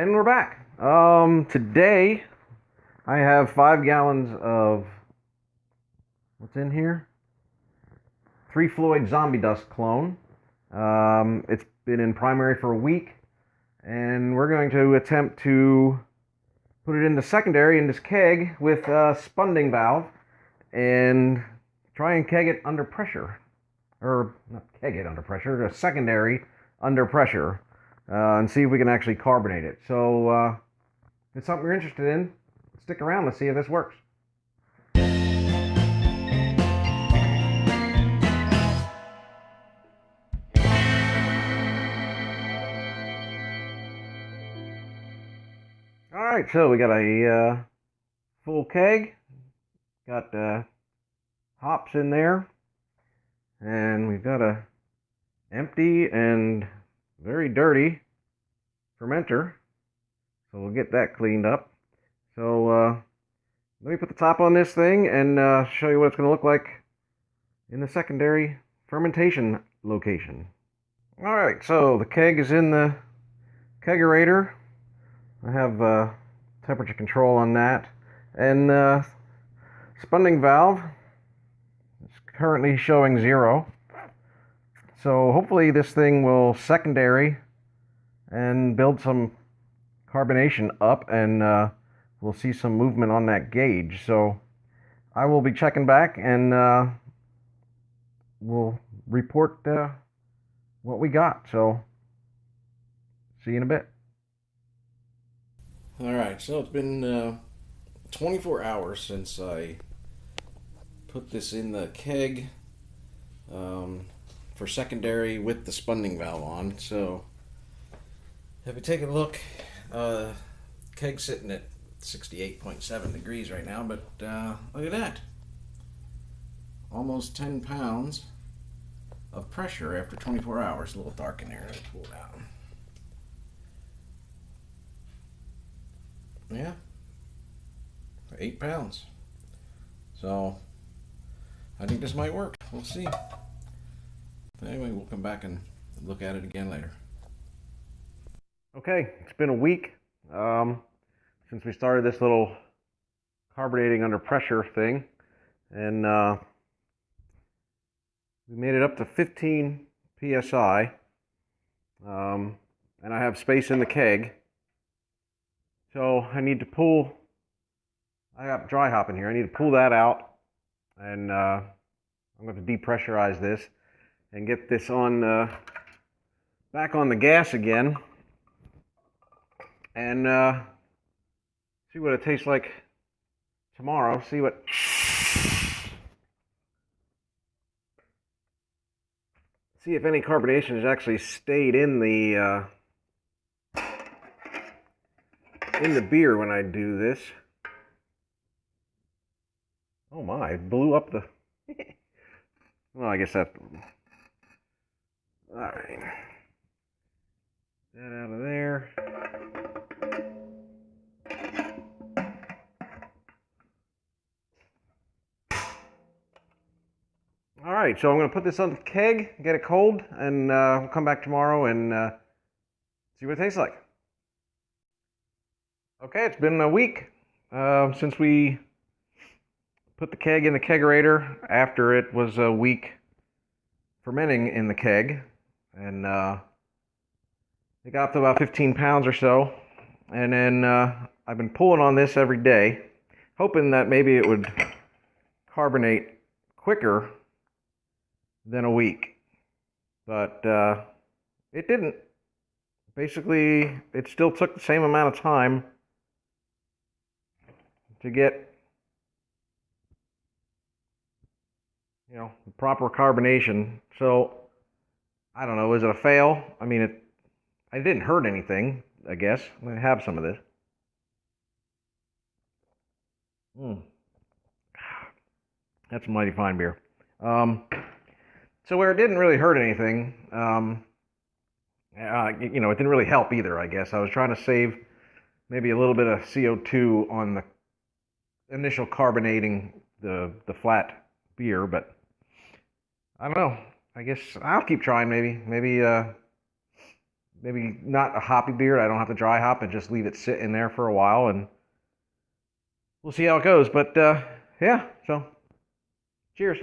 And we're back. Today I have 5 gallons of what's in here? 3 Floyd Zombie Dust clone. It's been in primary for a week, and we're going to attempt to put it into secondary in this keg with a spunding valve and try and keg it under pressure. Or not keg it under pressure, a secondary under pressure. And see if we can actually carbonate it. So if it's something you're interested in, stick around. Let's see if this works. Alright, so we got a full keg. Got hops in there. And we've got a empty and very dirty fermenter, so we'll get that cleaned up. So let me put the top on this thing and show you what it's going to look like in the secondary fermentation location. Alright, so the keg is in the kegerator. I have temperature control on that, and spunding valve is currently showing 0. So hopefully this thing will secondary and build some carbonation up, and we'll see some movement on that gauge. So I will be checking back, and we'll report what we got. So see you in a bit. Alright, so it's been 24 hours since I put this in the keg for secondary with the spunding valve on. So if we take a look, keg's sitting at 68.7 degrees right now, but look at that. Almost 10 pounds of pressure after 24 hours. A little dark in there. Let me pull it out. Yeah, 8 pounds. So I think this might work. We'll see. Anyway, we'll come back and look at it again later. Okay, it's been a week since we started this little carbonating under pressure thing, and we made it up to 15 psi, and I have space in the keg. So I need to pull, I got dry hop in here, I need to pull that out, and I'm going to depressurize this and get this on back on the gas again, and see what it tastes like tomorrow. See if any carbonation has actually stayed in the beer when I do this. Oh my, it blew up the well, I guess that. Alright. That out of there. Alright, so I'm going to put this on the keg, get it cold, and we'll come back tomorrow and see what it tastes like. Okay, it's been a week since we put the keg in the kegerator after it was a week fermenting in the keg, and it got up to about 15 pounds or so, and then I've been pulling on this every day, hoping that maybe it would carbonate quicker than a week, but it didn't. Basically, it still took the same amount of time to get, the proper carbonation. So I don't know, is it a fail? I mean, it didn't hurt anything, I guess. I'm going to have some of this. That's a mighty fine beer. So where it didn't really hurt anything, it didn't really help either, I guess. I was trying to save maybe a little bit of CO2 on the initial carbonating the flat beer, but I don't know. I guess I'll keep trying. Maybe maybe not a hoppy beer. I don't have to dry hop and just leave it sit in there for a while, and we'll see how it goes. But yeah, so cheers.